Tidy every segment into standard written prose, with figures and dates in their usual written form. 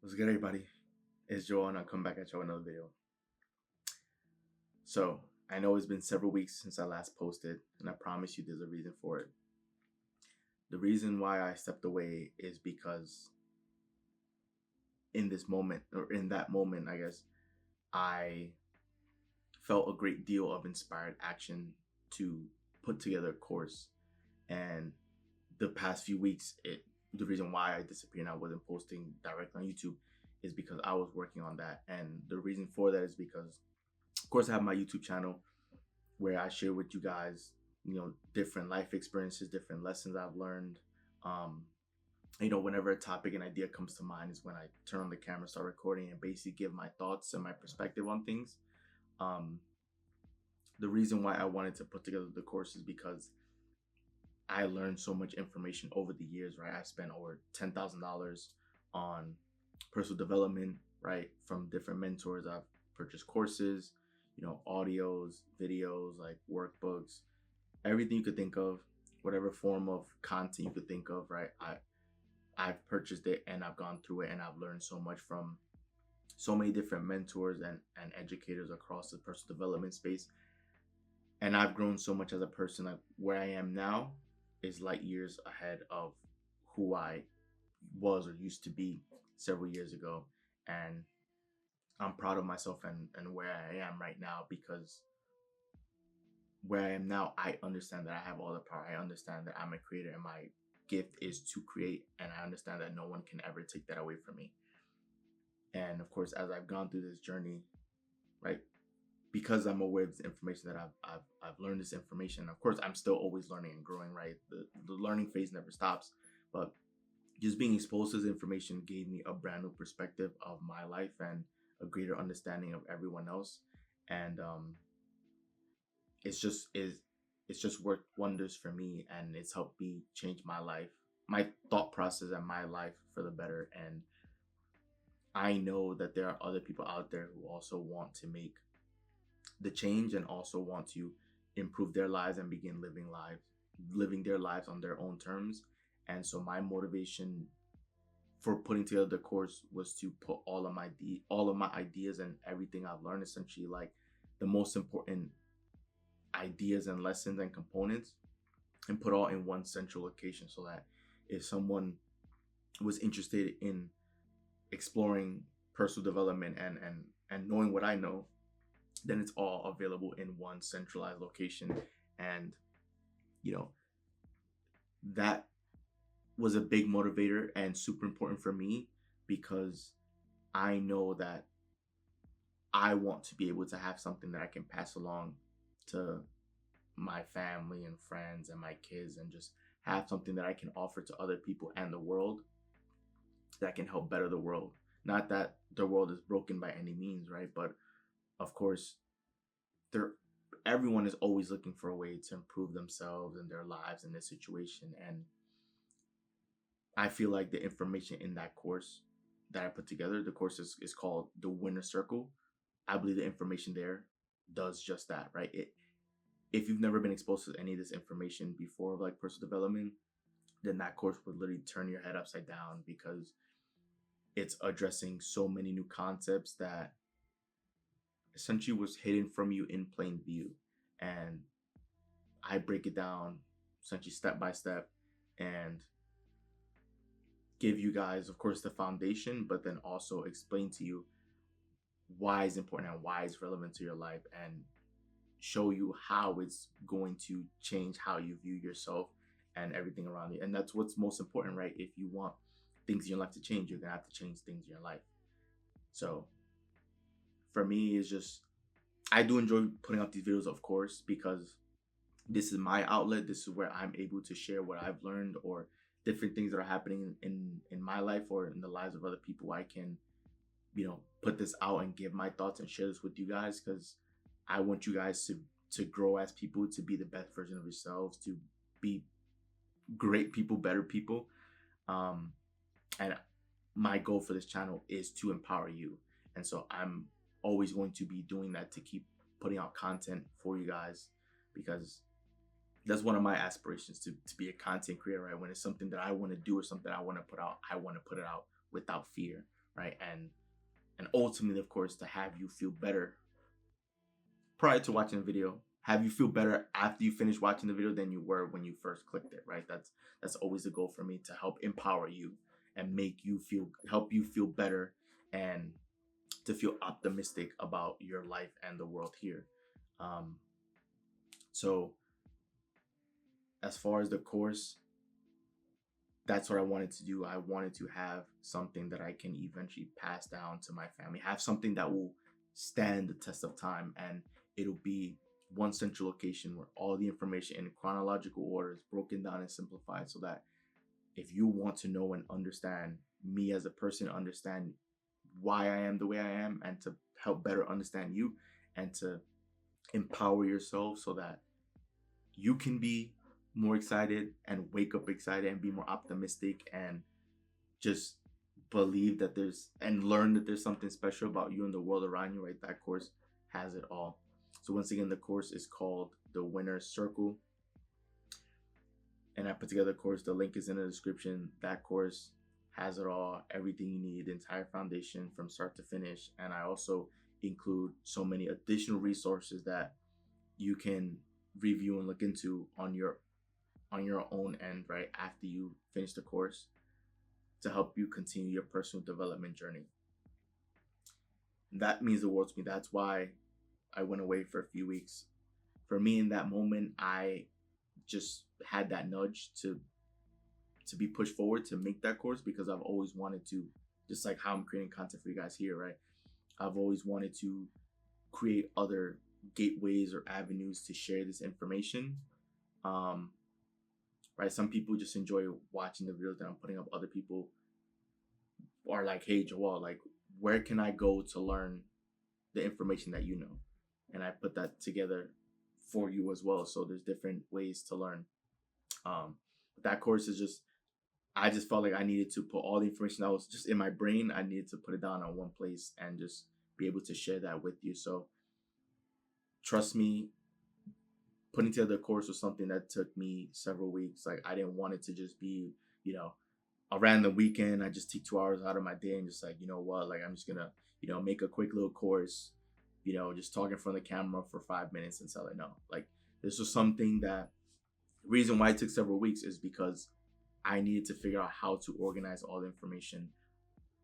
What's good, everybody? It's Joel, and I'll come back at you with another video. So, I know it's been several weeks since I last posted, and I promise you there's a reason for it. The reason why I stepped away is because in this moment, or in that moment, I guess, I felt a great deal of inspired action to put together a course. And the past few weeks, the reason why I disappeared and I wasn't posting directly on YouTube is because I was working on that. And the reason for that is because, of course, I have my YouTube channel where I share with you guys, different life experiences, different lessons I've learned. Whenever a topic and idea comes to mind is when I turn on the camera, start recording, and basically give my thoughts and my perspective on things. The reason why I wanted to put together the course is because I learned so much information over the years, right? I spent over $10,000 on personal development, right? From different mentors. I've purchased courses, audios, videos, like workbooks, everything you could think of, whatever form of content you could think of, right? I've purchased it and I've gone through it and I've learned so much from so many different mentors and educators across the personal development space. And I've grown so much as a person. Like where I am now is light years ahead of who I was or used to be several years ago. And I'm proud of myself and where I am right now, because where I am now, I understand that I have all the power. I understand that I'm a creator and my gift is to create. And I understand that no one can ever take that away from me. And of course, as I've gone through this journey, right, because I'm aware of this information that I've learned this information. Of course, I'm still always learning and growing, right? The learning phase never stops. But just being exposed to this information gave me a brand new perspective of my life and a greater understanding of everyone else. And it's just worked wonders for me, and it's helped me change my life, my thought process, and my life for the better. And I know that there are other people out there who also want to make the change and also want to improve their lives and begin living their lives on their own terms. And so my motivation for putting together the course was to put all of my ideas and everything I've learned, essentially like the most important ideas and lessons and components, and put all in one central location, so that if someone was interested in exploring personal development and knowing what I know, then it's all available in one centralized location. And that was a big motivator and super important for me, because I know that I want to be able to have something that I can pass along to my family and friends and my kids, and just have something that I can offer to other people and the world that can help better the world. Not that the world is broken by any means, right? But of course, everyone is always looking for a way to improve themselves and their lives in this situation. And I feel like the information in that course that I put together, the course is called The Winner Circle. I believe the information there does just that, right? If you've never been exposed to any of this information before, like personal development, then that course would literally turn your head upside down, because it's addressing so many new concepts that essentially was hidden from you in plain view. And I break it down essentially step by step and give you guys, of course, the foundation, but then also explain to you why it's important and why it's relevant to your life, and show you how it's going to change how you view yourself and everything around you. And that's what's most important, right? If you want things in your life to change, you're gonna have to change things in your life. So for me, it's just, I do enjoy putting out these videos, of course, because this is my outlet. This is where I'm able to share what I've learned, or different things that are happening in my life or in the lives of other people. I can, put this out and give my thoughts and share this with you guys, because I want you guys to grow as people, to be the best version of yourselves, to be great people, better people. And my goal for this channel is to empower you. And so I'm always going to be doing that, to keep putting out content for you guys, because that's one of my aspirations, to be a content creator, right? When it's something that I want to do or something I want to put out, I want to put it out without fear, right? And ultimately, of course, to have you feel better prior to watching the video, have you feel better after you finish watching the video than you were when you first clicked it, right? That's always the goal for me, to help empower you and help you feel better, and to feel optimistic about your life and the world here. Um, so as far as the course, that's what I wanted to do. I wanted to have something that I can eventually pass down to my family, have something that will stand the test of time, and it'll be one central location where all the information in chronological order is broken down and simplified, so that if you want to know and understand me as a person, understand why I am the way I am, and to help better understand you, and to empower yourself so that you can be more excited and wake up excited and be more optimistic, and just believe that there's and learn that there's something special about you and the world around you, right? That course has it all. So once again, the course is called The Winner's Circle, and I put together the course. The link is in the description. That course has it all, everything you need, the entire foundation from start to finish. And I also include so many additional resources that you can review and look into on your own end, right, after you finish the course, to help you continue your personal development journey. That means the world to me. That's why I went away for a few weeks. For me, in that moment, I just had that nudge to be pushed forward to make that course, because I've always wanted to, just like how I'm creating content for you guys here, right? I've always wanted to create other gateways or avenues to share this information. Right? Some people just enjoy watching the videos that I'm putting up. Other people are like, hey, Joel, like, where can I go to learn the information that you know? And I put that together for you as well. So there's different ways to learn. That course is just, I just felt like I needed to put all the information that was just in my brain. I needed to put it down on one place and just be able to share that with you. So trust me, putting together the course was something that took me several weeks. Like, I didn't want it to just be, a random weekend. I just take 2 hours out of my day and just like, you know what, like, I'm just gonna, make a quick little course, just talk in front of the camera for 5 minutes and sell it. No, like, this was something that, the reason why it took several weeks is because I needed to figure out how to organize all the information.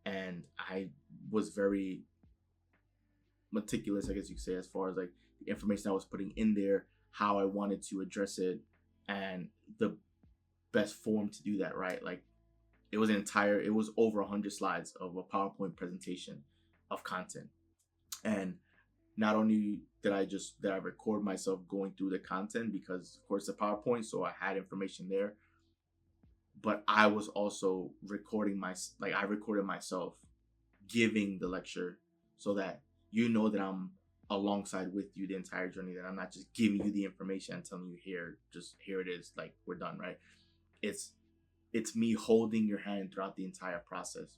And I was very meticulous, I guess you could say, as far as like the information I was putting in there, how I wanted to address it, and the best form to do that, right? Like, it was over 100 slides of a PowerPoint presentation of content. And not only did I record myself going through the content, because of course the PowerPoint, so I had information there, but I was also I recorded myself giving the lecture, so that that I'm alongside with you the entire journey, that I'm not just giving you the information and telling you, here it is, like, we're done, right? It's me holding your hand throughout the entire process.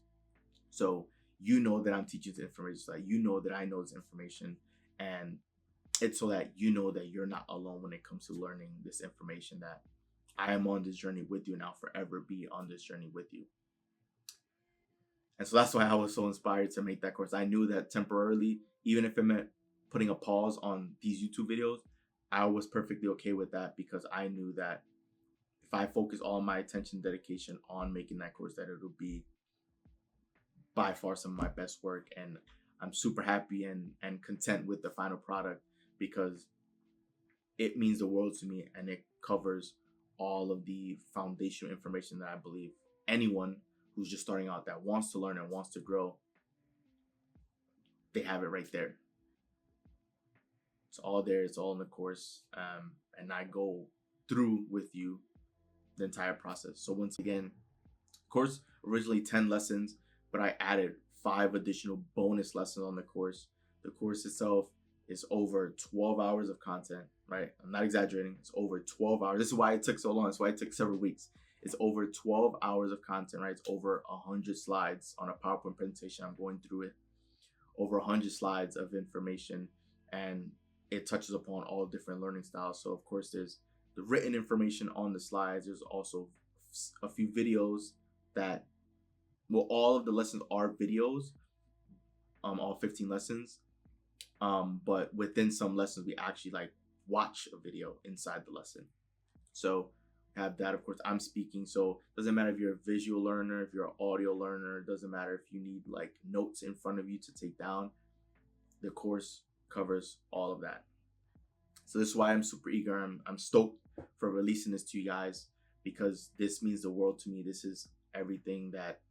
So that I'm teaching this information, so that that I know this information, and it's so that that you're not alone when it comes to learning this information, that I am on this journey with you, and I'll forever be on this journey with you. And so that's why I was so inspired to make that course. I knew that temporarily, even if it meant putting a pause on these YouTube videos, I was perfectly okay with that, because I knew that if I focus all my attention, dedication on making that course, that it'll be by far some of my best work. And I'm super happy and content with the final product, because it means the world to me, and it covers all of the foundational information that I believe anyone who's just starting out, that wants to learn and wants to grow, they have it right there. It's all there. It's all in the course. And I go through with you the entire process. So once again, course originally 10 lessons, but I added 5 additional bonus lessons on the course. The course itself is over 12 hours of content, right? I'm not exaggerating. It's over 12 hours. This is why it took so long. That's why it took several weeks. It's over 12 hours of content, right? It's over 100 slides on a PowerPoint presentation. I'm going through it. Over 100 slides of information, and it touches upon all different learning styles. So of course, there's the written information on the slides. There's also a few videos that well, all of the lessons are videos, all 15 lessons. But within some lessons, we actually like watch a video inside the lesson. So have that. Of course, I'm speaking, so it doesn't matter if you're a visual learner, if you're an audio learner. It doesn't matter if you need like notes in front of you to take down. The course covers all of that. So this is why I'm super eager. I'm stoked for releasing this to you guys, because this means the world to me. This is everything that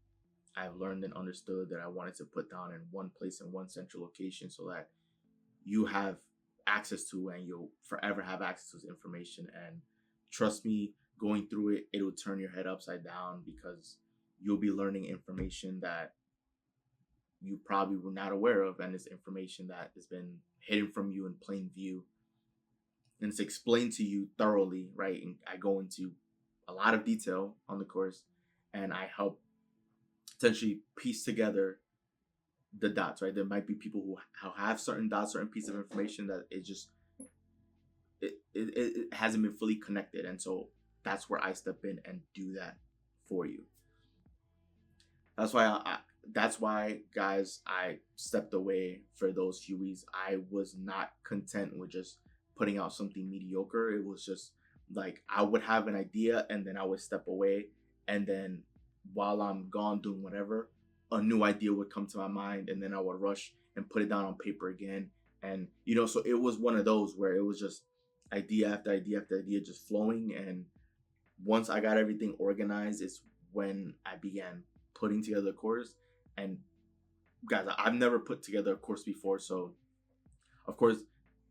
I've learned and understood that I wanted to put down in one place, in one central location, so that you have access to, and you'll forever have access to this information. And trust me, going through it, it'll turn your head upside down, because you'll be learning information that you probably were not aware of, and it's information that has been hidden from you in plain view, and it's explained to you thoroughly, right? And I go into a lot of detail on the course, and I help essentially piece together the dots, right? There might be people who have certain dots, certain pieces of information that it hasn't been fully connected, and so that's where I step in and do that for you. That's why, guys, I stepped away for those few weeks. I was not content with just putting out something mediocre. It was just like I would have an idea, and then I would step away, and then while I'm gone doing whatever, a new idea would come to my mind, and then I would rush and put it down on paper again. And so it was one of those where it was just idea after idea after idea just flowing. And once I got everything organized, it's when I began putting together the course. And guys, I've never put together a course before, so of course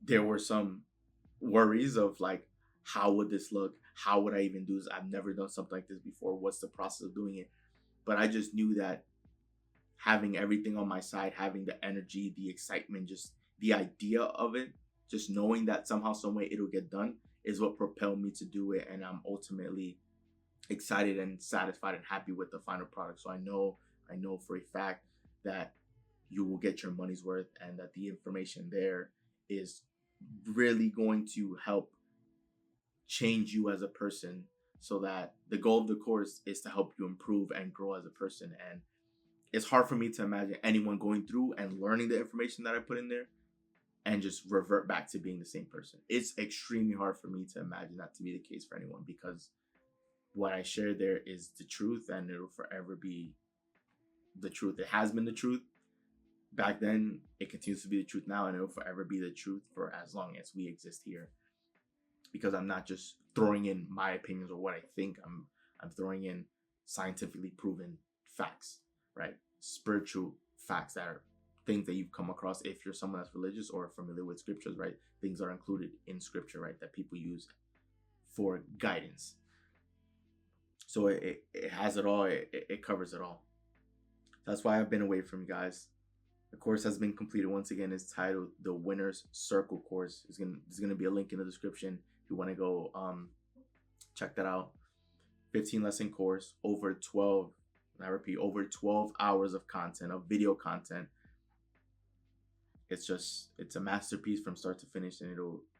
there were some worries of like, how would this look? How would I even do this? I've never done something like this before. What's the process of doing it? But I just knew that having everything on my side, having the energy, the excitement, just the idea of it, just knowing that somehow, some way it'll get done, is what propelled me to do it. And I'm ultimately excited and satisfied and happy with the final product. So I know for a fact that you will get your money's worth, and that the information there is really going to help change you as a person, so that the goal of the course is to help you improve and grow as a person. And it's hard for me to imagine anyone going through and learning the information that I put in there and just revert back to being the same person. It's extremely hard for me to imagine that to be the case for anyone, because what I share there is the truth, and it'll forever be the truth. It has been the truth back then, it continues to be the truth now, and it'll forever be the truth for as long as we exist here. Because I'm not just throwing in my opinions or what I think. I'm throwing in scientifically proven facts, right? Spiritual facts that are things that you've come across if you're someone that's religious or familiar with scriptures, right? Things are included in scripture, right, that people use for guidance. So it has it all. It covers it all. That's why I've been away from you guys. The course has been completed. Once again, it's titled the Winner's Circle course. There's gonna be a link in the description if you want to go check that out. 15 lesson course, over 12. I repeat, over 12 hours of content, of video content. It's a masterpiece from start to finish, and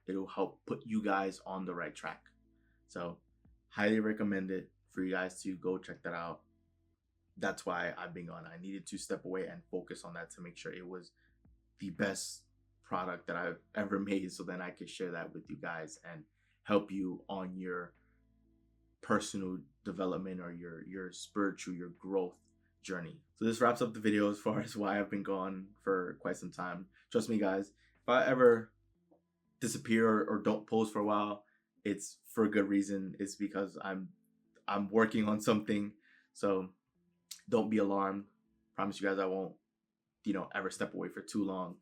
it'll help put you guys on the right track. So highly recommend it for you guys to go check that out. That's why I've been gone. I needed to step away and focus on that to make sure it was the best product that I've ever made, so then I could share that with you guys and help you on your personal development or your spiritual, your growth journey. So this wraps up the video as far as why I've been gone for quite some time. Trust me, guys, if I ever disappear or don't post for a while, it's for a good reason. It's because I'm working on something. So don't be alarmed. Promise you guys I won't, ever step away for too long.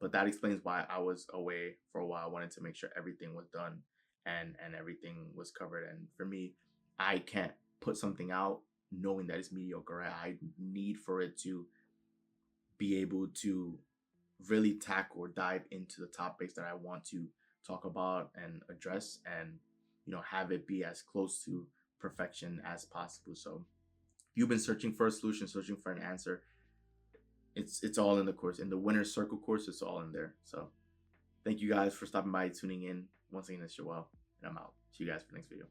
But that explains why I was away for a while. I wanted to make sure everything was done and everything was covered. And for me, I can't put something out knowing that it's mediocre. I need for it to be able to really tackle or dive into the topics that I want to talk about and address, and have it be as close to perfection as possible. So if you've been searching for a solution, searching for an answer, it's all in the course. In the Winner's Circle course, it's all in there. So thank you guys for stopping by, tuning in. Once again, it's Joel, and I'm out. See you guys for the next video.